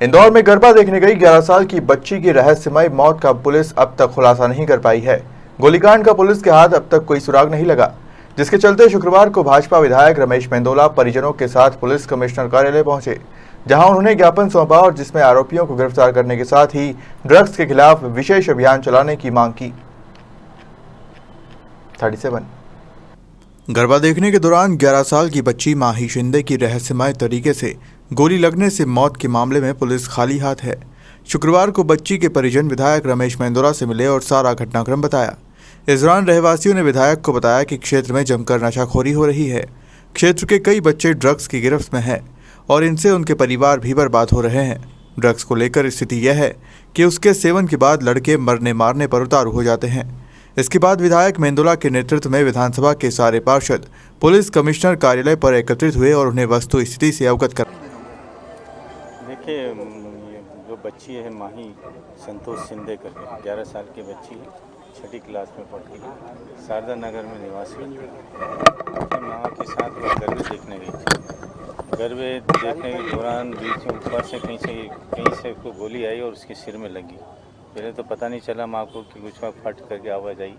इंदौर में गरबा देखने गई 11 साल की बच्ची की रहस्यमय मौत का पुलिस अब तक खुलासा नहीं कर पाई है। गोलीकांड का पुलिस के हाथ अब तक कोई सुराग नहीं लगा, जिसके चलते शुक्रवार को भाजपा विधायक रमेश मेंदोला परिजनों के साथ पुलिस कमिश्नर कार्यालय पहुंचे, जहां उन्होंने ज्ञापन सौंपा और जिसमें आरोपियों को गिरफ्तार करने के साथ ही ड्रग्स के खिलाफ विशेष अभियान चलाने की मांग की। 37 गरबा देखने के दौरान 11 साल की बच्ची माही शिंदे की रहस्यमय तरीके से गोली लगने से मौत के मामले में पुलिस खाली हाथ है। शुक्रवार को बच्ची के परिजन विधायक रमेश मेंदोला से मिले और सारा घटनाक्रम बताया। इस दौरान रहवासियों ने विधायक को बताया कि क्षेत्र में जमकर नशाखोरी हो रही है। क्षेत्र के कई बच्चे ड्रग्स की गिरफ्त में हैं और इनसे उनके परिवार भी बर्बाद हो रहे हैं। ड्रग्स को लेकर स्थिति यह है कि उसके सेवन के बाद लड़के मरने मारने पर उतारू हो जाते हैं। इसके बाद विधायक मेंदोला के नेतृत्व में विधानसभा के सारे पार्षद पुलिस कमिश्नर कार्यालय पर एकत्रित हुए और उन्हें वस्तु स्थिति से अवगत कर। देखिए, ये जो बच्ची है माही संतोष शिंदे करके 11 साल की बच्ची है, 6ठी क्लास में पढ़ती है, शारदा नगर में निवासी है। अपनी माँ के साथ वो गरबे देखने गई थी। गरबे देखने के दौरान बीच में ऊपर से कहीं से उसको गोली आई और उसके सिर में लगी। पहले तो पता नहीं चला माँ को कि कुछ फट करके आवाज़ आई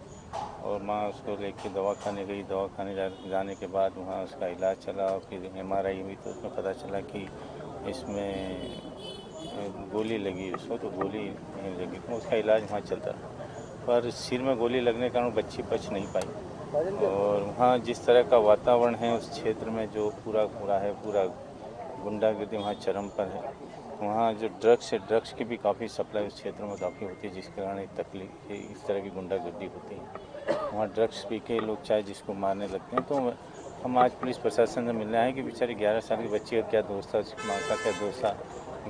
और माँ उसको लेके दवाखाने गई। दवाखाने जाने के बाद वहाँ उसका इलाज चला और फिर MRI हुई तो उसमें पता चला कि इसमें गोली लगी उसको, तो गोली नहीं लगी तो उसका इलाज वहाँ चलता रहा, पर सिर में गोली लगने के कारण बच्ची बच नहीं पाई। और वहाँ जिस तरह का वातावरण है उस क्षेत्र में जो पूरा है, पूरा गुंडागर्दी वहाँ चरम पर है। वहाँ जो ड्रग्स है, ड्रग्स की भी काफ़ी सप्लाई उस क्षेत्र में काफ़ी होती है, जिसके कारण तकलीफ इस तरह की गुंडागर्दी होती है। वहाँ ड्रग्स पी के लोग चाहे जिसको मारने लगते हैं। तो हम आज पुलिस प्रशासन से मिलने आए कि बेचारी 11 साल की बच्ची का क्या दोस्त था, उसकी माँ का क्या दोस्त था।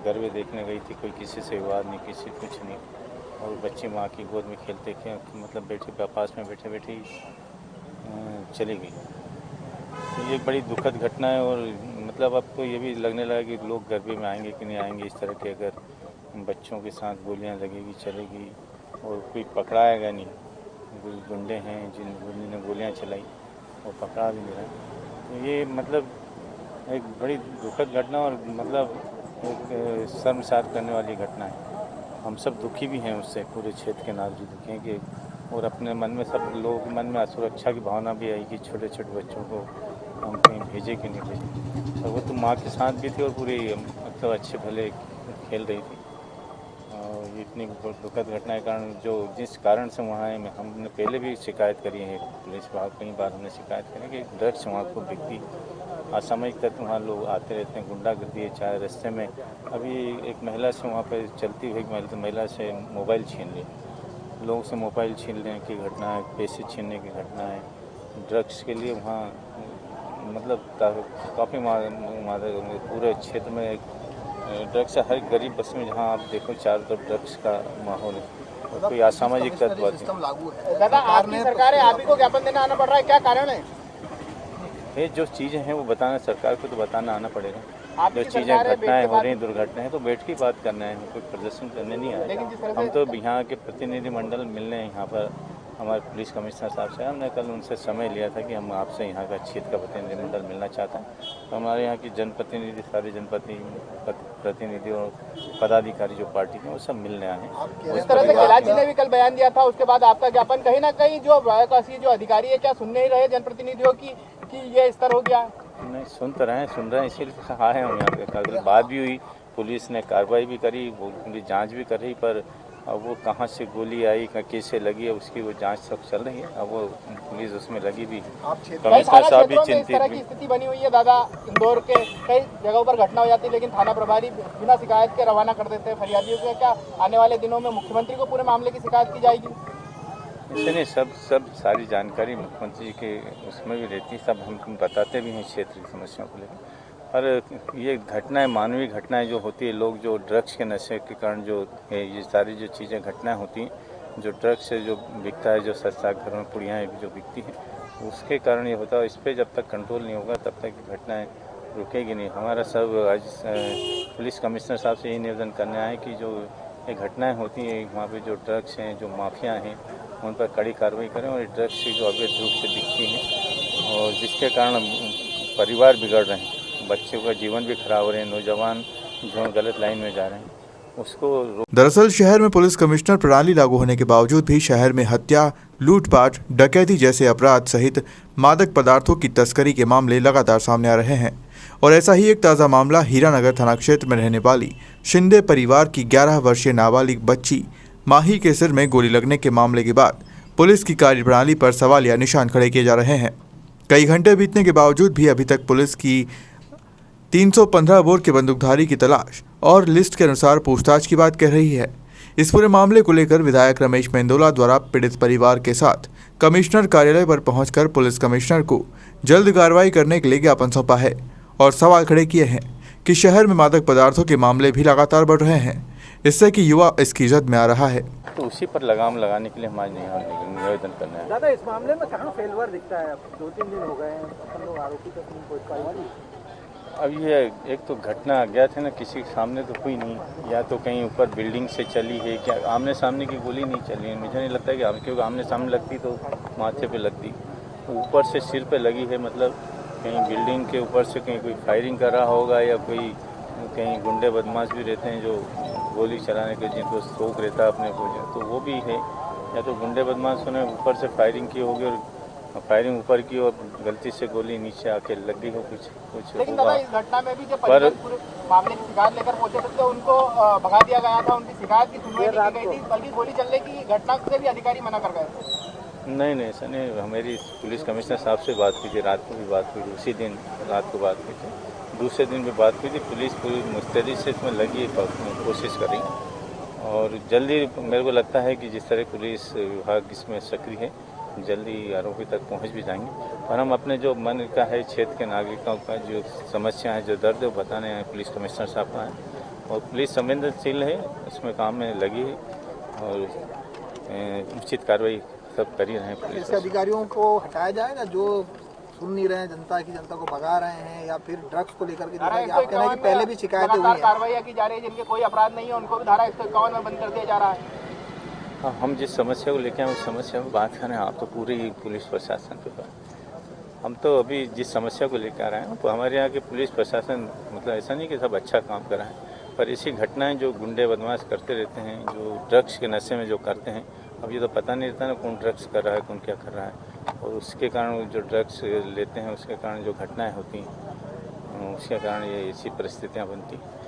गरबे देखने गई थी, कोई किसी से विवाद नहीं, किसी कुछ नहीं, और बच्ची माँ की गोद में खेलते मतलब बेटे पास में बैठे बैठे चली गई। तो ये बड़ी दुखद घटना है और मतलब अब तो ये भी लगने लगा कि लोग गरबे में आएंगे कि नहीं आएंगे। इस तरह के अगर बच्चों के साथ गोलियां लगेगी चलेगी और कोई पकड़ाएगा नहीं। कुछ गुंडे हैं जिन्होंने गोलियां चलाई और पकड़ा भी नहीं रहा। तो ये मतलब एक बड़ी दुखद घटना और मतलब एक शर्मसार करने वाली घटना है। हम सब दुखी भी हैं उससे, पूरे क्षेत्र के नागरिक दुखी हैं कि, और अपने मन में सब लोग मन में असुरक्षा की भावना भी आई कि छोटे छोटे बच्चों को हम कहीं भेजे कि नहीं भेजे। और वो तो माँ के साथ भी थी और पूरी मतलब अच्छे भले खेल रही थी। और इतनी दुखद घटना के कारण जो जिस कारण से वहाँ आए, हमने पहले भी शिकायत करी है पुलिस विभाग, कई बार हमने शिकायत करी कि ड्रग्स वहाँ को बिकती, असामयिक तत्व वहाँ लोग आते रहते हैं, गुंडागर्दी है। चाहे रास्ते में अभी एक महिला से वहाँ पर चलती हुई महिला से मोबाइल छीन लिया, लोगों से मोबाइल छीनने की घटना है, पैसे छीनने की घटना है। ड्रग्स के लिए वहाँ मतलब काफ़ी पूरे क्षेत्र में ड्रग्स हर गरीब बस्ती में जहाँ आप देखो चारों तरफ ड्रग्स का माहौल है और कोई असामाजिक तत्व है। दादा, आपकी सरकार है, आप ही को ज्ञापन देना आना पड़ रहा है, क्या कारण है? ये जो चीज़ें हैं वो बताना सरकार को तो बताना आना पड़ेगा। जो चीज़ें घटनाएं हो रही हैं, दुर्घटनाएं हैं, तो बैठ के बात करना है, कोई प्रदर्शन करने नहीं आए। हम तो यहाँ के प्रतिनिधिमंडल मिलने यहाँ पर हमारे पुलिस कमिश्नर साहब से, हमने कल उनसे समय लिया था कि हम आपसे यहाँ का क्षेत्र का प्रतिनिधिमंडल मिलना चाहता है। तो हमारे यहाँ की जनप्रतिनिधि, सारे जनप्रतिनिधि और पदाधिकारी जो पार्टी के वो सब मिलने आए हैं। इस तरह से कैलाश जी ने भी कल बयान दिया था, उसके बाद आपका ज्ञापन कहीं ना कहीं जो अधिकारी है क्या सुन नहीं रहे जनप्रतिनिधियों की कि ये स्तर हो गया? नहीं, सुन रहे हैं, इसीलिए तो आए हम यहाँ पे। कल बात भी हुई, पुलिस ने कार्रवाई भी करी, वो पूरी जांच भी कर रही, पर अब वो कहाँ से गोली आई, कैसे लगी है, उसकी वो जांच सब चल रही है। अब वो पुलिस उसमें लगी भी। कमिश्नर साहब भी चिंतित। इस तरह की स्थिति बनी हुई है दादा, इंदौर के कई जगहों पर घटना हो जाती है लेकिन थाना प्रभारी बिना शिकायत के रवाना कर देते हैं फरियादियों को। क्या आने वाले दिनों में मुख्यमंत्री को पूरे मामले की शिकायत की जाएगी? इससे नहीं, सब सारी जानकारी मुख्यमंत्री जी के उसमें भी रहती है, सब हम बताते भी हैं क्षेत्र की समस्याओं को लेकर। पर ये घटनाएं, मानवीय घटनाएं जो होती है, लोग जो ड्रग्स के नशे के कारण जो है, ये सारी जो चीज़ें घटनाएं होती हैं, जो ड्रग्स से जो बिकता है, जो सस्ता घरों में पुड़ियाँ जो बिकती हैं, उसके कारण ये होता है। इस पर जब तक कंट्रोल नहीं होगा तब तक घटनाएँ रुकेगी नहीं। हमारा सब आज पुलिस कमिश्नर साहब से यही निवेदन करने आए कि जो ये घटनाएँ होती हैं वहाँ पर, जो ड्रग्स हैं, जो माफिया हैं, उन पर कड़ी कार्रवाई करें और ड्रग्स की जो अवैध रूप से बिकती हैं और जिसके कारण परिवार बिगड़ रहे हैं, बच्चों का जीवन भी खराब हो रहे हैं, नौजवान जो गलत लाइन में जा रहे हैं उसको दरअसल शहर में पुलिस कमिश्नर प्रणाली लागू होने के बावजूद भी शहर में हत्या, लूटपाट, डकैती जैसे अपराध सहित मादक पदार्थों की तस्करी के मामले लगातार सामने आ रहे हैं। और ऐसा ही एक ताज़ा मामला हीरानगर थाना क्षेत्र में रहने वाली शिंदे परिवार की 11 वर्षीय नाबालिग बच्ची माही के सिर में गोली लगने के मामले के बाद पुलिस की कार्यप्रणाली पर सवालिया निशान खड़े किए जा रहे हैं। कई घंटे बीतने के बावजूद भी अभी तक पुलिस की 315 बोर के बंदूकधारी की तलाश और लिस्ट के अनुसार पूछताछ की बात कह रही है। इस पूरे मामले को लेकर विधायक रमेश मेंदोला द्वारा पीड़ित परिवार के साथ कमिश्नर कार्यालय पर पहुंचकर पुलिस कमिश्नर को जल्द कार्रवाई करने के लिए ज्ञापन सौंपा है और सवाल खड़े किए हैं कि शहर में मादक पदार्थों के मामले भी लगातार बढ़ रहे हैं, इससे कि युवा इसकी जद में आ रहा है। तो उसी पर लगाम लगाने के लिए हमारे निवेदन करना है। दादा, इस मामले में कहाँ फेलवर दिखता है? अब 2-3 दिन हो गए हैं, हम लोग आरोपी तक नहीं पहुँच पाए। अब ये एक तो घटना अज्ञात है ना, किसी के सामने तो हुई नहीं, या तो कहीं ऊपर बिल्डिंग से चली है, क्या आमने सामने की गोली नहीं चली है। मुझे नहीं लगता कि क्योंकि आमने सामने लगती तो माथे पे लगती, ऊपर से सिर पे लगी है। मतलब कहीं बिल्डिंग के ऊपर से कहीं कोई फायरिंग कर रहा होगा, या कोई कहीं गुंडे बदमाश भी रहते हैं जो गोली चलाने के जिनको शौक रहता है अपने को, तो वो भी है। या तो गुंडे बदमाशों ने ऊपर से फायरिंग की होगी और फायरिंग ऊपर की और गलती से गोली नीचे आके लग गई हो कुछ। लेकिन दादा, इस घटना में भी जो परिजन पूरे मामले की शिकायत लेकर पहुंचे थे उनको भगा दिया गया था, उनकी शिकायत की सुनवाई नहीं की गई थी, बल्कि गोली चलने की घटना से भी अधिकारी मना कर गए थे। नहीं, ऐसा नहीं। मेरी पुलिस कमिश्नर साहब से बात हुई थी, रात को भी बात हुई थी, उसी दिन रात को बात हुई थी, दूसरे दिन भी बात हुई थी। पुलिस पूरी मुस्तैदी से इसमें लगी कोशिश कर रही है और जल्दी मेरे को लगता है कि जिस तरह पुलिस विभाग इसमें सक्रिय है, जल्दी आरोपी तक पहुंच भी जाएंगे। और हम अपने जो मन का है, क्षेत्र के नागरिकों का जो समस्या है, जो दर्द है, वो बताने हैं पुलिस कमिश्नर साहब का है। और पुलिस संवेदनशील है, इसमें काम में लगी है और उचित कार्रवाई सब कर ही रहे हैं। पुलिस अधिकारियों को हटाया जाएगा जो सुन नहीं रहे हैं, जनता को भगा रहे हैं, या फिर ड्रग्स को लेकर के आप कह रहे हैं कि पहले भी शिकायतें हुई हैं, कार्रवाई की जा रही है, जिनके कोई अपराध नहीं है उनको भी धारा 151 में बंद कर दिया जा रहा है। हाँ, हम जिस समस्या को लेकर आए उस समस्या में बात करें, आप तो पूरी पुलिस प्रशासन पे बात। हम तो अभी जिस समस्या को लेकर आ रहे हैं तो हमारे यहाँ के पुलिस प्रशासन, मतलब ऐसा नहीं कि सब अच्छा काम कर रहे हैं, पर ऐसी घटनाएं जो गुंडे बदमाश करते रहते हैं, जो ड्रग्स के नशे में जो करते हैं, अब ये तो पता नहीं रहता ना कौन ड्रग्स कर रहा है, कौन क्या कर रहा है, और उसके कारण जो ड्रग्स लेते हैं उसके कारण जो घटनाएँ होती हैं, उसके कारण ये ऐसी परिस्थितियाँ बनती हैं।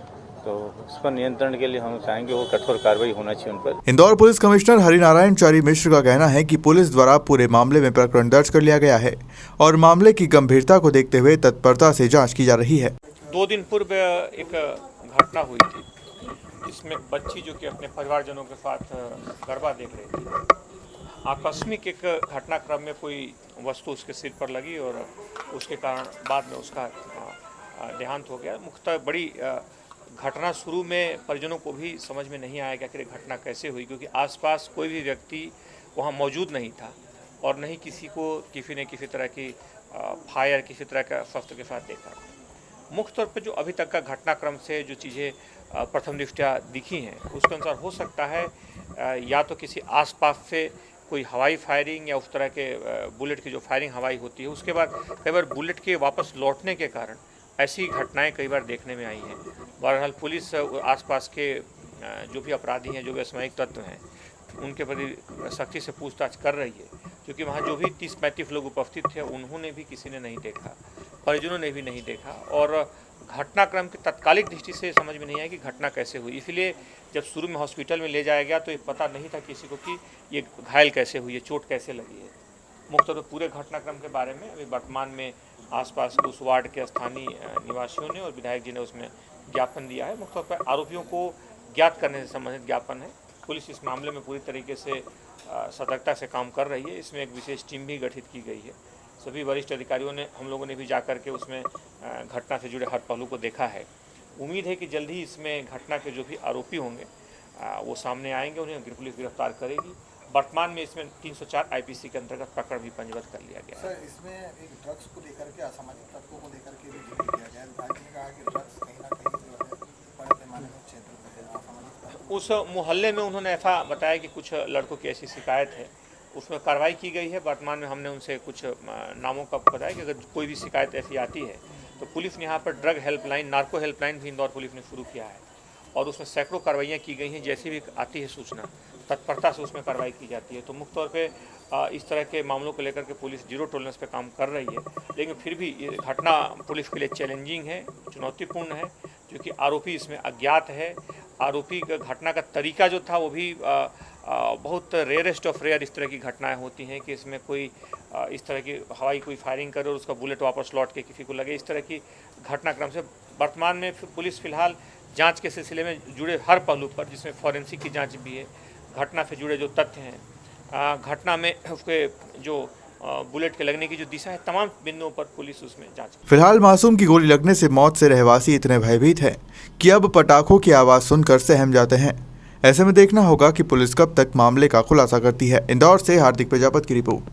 तो उस पर नियंत्रण के लिए हम चाहेंगे वो कठोर कार्रवाई होना चाहिए उन पर। इंदौर पुलिस कमिश्नर हरिनारायण चारी मिश्र का कहना है कि पुलिस द्वारा पूरे मामले में प्रकरण दर्ज कर लिया गया है और मामले की गंभीरता को देखते हुए तत्परता से जांच की जा रही है। 2 दिन पूर्व एक घटना हुई थी जिसमें बच्ची जो कि अपने परिवारजनों के साथ गरबा देख रही थी, आकस्मिक एक घटनाक्रम में कोई वस्तु उसके सिर पर लगी और उसके कारण बाद में उसका देहांत हो गया। मुख्यतः बड़ी घटना शुरू में परिजनों को भी समझ में नहीं आया कि आखिर घटना कैसे हुई, क्योंकि आसपास कोई भी व्यक्ति वहाँ मौजूद नहीं था और नहीं किसी को किसी ने किसी तरह की फायर किसी तरह का शस्त्र के साथ देखा। मुख्य तौर पर जो अभी तक का घटनाक्रम से जो चीज़ें प्रथम दृष्टया दिखी हैं उसके अनुसार हो सकता है या तो किसी आसपास से कोई हवाई फायरिंग या उस तरह के बुलेट की जो फायरिंग हवाई होती है उसके बाद कई बार बुलेट के वापस लौटने के कारण ऐसी घटनाएं कई बार देखने में आई हैं। बहरहाल पुलिस आसपास के जो भी अपराधी हैं, जो भी असामयिक तत्व हैं, उनके प्रति सख्ती से पूछताछ कर रही है, क्योंकि वहाँ जो भी 30-35 लोग उपस्थित थे उन्होंने भी किसी ने नहीं देखा, परिजनों ने भी नहीं देखा और घटनाक्रम की तत्कालिक दृष्टि से समझ में नहीं आया कि घटना कैसे हुई। इसलिए जब शुरू में हॉस्पिटल में ले जाया गया तो ये पता नहीं था किसी को कि ये घायल कैसे हुई है, चोट कैसे लगी है। मुख्य तौर पर पूरे घटनाक्रम के बारे में अभी वर्तमान में आसपास उस वार्ड के स्थानीय निवासियों ने और विधायक जी ने उसमें ज्ञापन दिया है। मुख्य तौर पर आरोपियों को ज्ञात करने से संबंधित ज्ञापन है। पुलिस इस मामले में पूरी तरीके से सतर्कता से काम कर रही है। इसमें एक विशेष टीम भी गठित की गई है। सभी वरिष्ठ अधिकारियों ने, हम लोगों ने भी जाकर के उसमें घटना से जुड़े हर पहलू को देखा है। उम्मीद है कि जल्द ही इसमें घटना के जो भी आरोपी होंगे वो सामने आएंगे, उन्हें पुलिस गिरफ्तार करेगी। वर्तमान में इसमें 304 आईपीसी के अंतर्गत प्रकरण भी पंजीबद्ध कर लिया गया है। सर, इसमें एक ड्रग्स को लेकर के, असामाजिक तत्वों को लेकर के भी जिक्र किया गया है। विभाग ने कहा कि ड्रग्स कहीं ना कहीं जो है बड़े पैमाने में क्षेत्र में है, असामाजिक तत्व। उस मोहल्ले में उन्होंने ऐसा बताया कि कुछ लड़कों की ऐसी शिकायत है, उसमें कार्रवाई की गई है। वर्तमान में हमने उनसे कुछ नामों का बताया कि अगर कोई भी शिकायत ऐसी आती है तो पुलिस ने यहाँ पर ड्रग हेल्पलाइन, नार्को हेल्पलाइन भी इंदौर पुलिस ने शुरू किया है और उसमें सैकड़ों कार्रवाइयाँ की गई हैं। जैसे भी आती है सूचना तत्परता से उसमें कार्रवाई की जाती है। तो मुख्य तौर पे इस तरह के मामलों को लेकर के पुलिस जीरो टॉलरेंस पे काम कर रही है, लेकिन फिर भी ये घटना पुलिस के लिए चैलेंजिंग है, चुनौतीपूर्ण है, क्योंकि आरोपी इसमें अज्ञात है। आरोपी का घटना का तरीका जो था वो भी बहुत रेयरेस्ट ऑफ रेयर इस तरह की घटनाएं होती हैं कि इसमें कोई इस तरह की हवाई कोई फायरिंग करे और उसका बुलेट वापस लौट के किसी को लगे। इस तरह की घटनाक्रम से वर्तमान में पुलिस फिलहाल जांच के सिलसिले में जुड़े हर पहलू पर, जिसमें फॉरेंसिक की जांच भी है, घटना से जुड़े जो तथ्य हैं, घटना में उसके जो बुलेट के लगने की जो दिशा है, तमाम बिंदुओं पर पुलिस उसमें जांच। फिलहाल मासूम की गोली लगने से मौत से रहवासी इतने भयभीत हैं कि अब पटाखों की आवाज़ सुनकर सहम जाते हैं। ऐसे में देखना होगा कि पुलिस कब तक मामले का खुलासा करती है। इंदौर से हार्दिक प्रजापति की रिपोर्ट।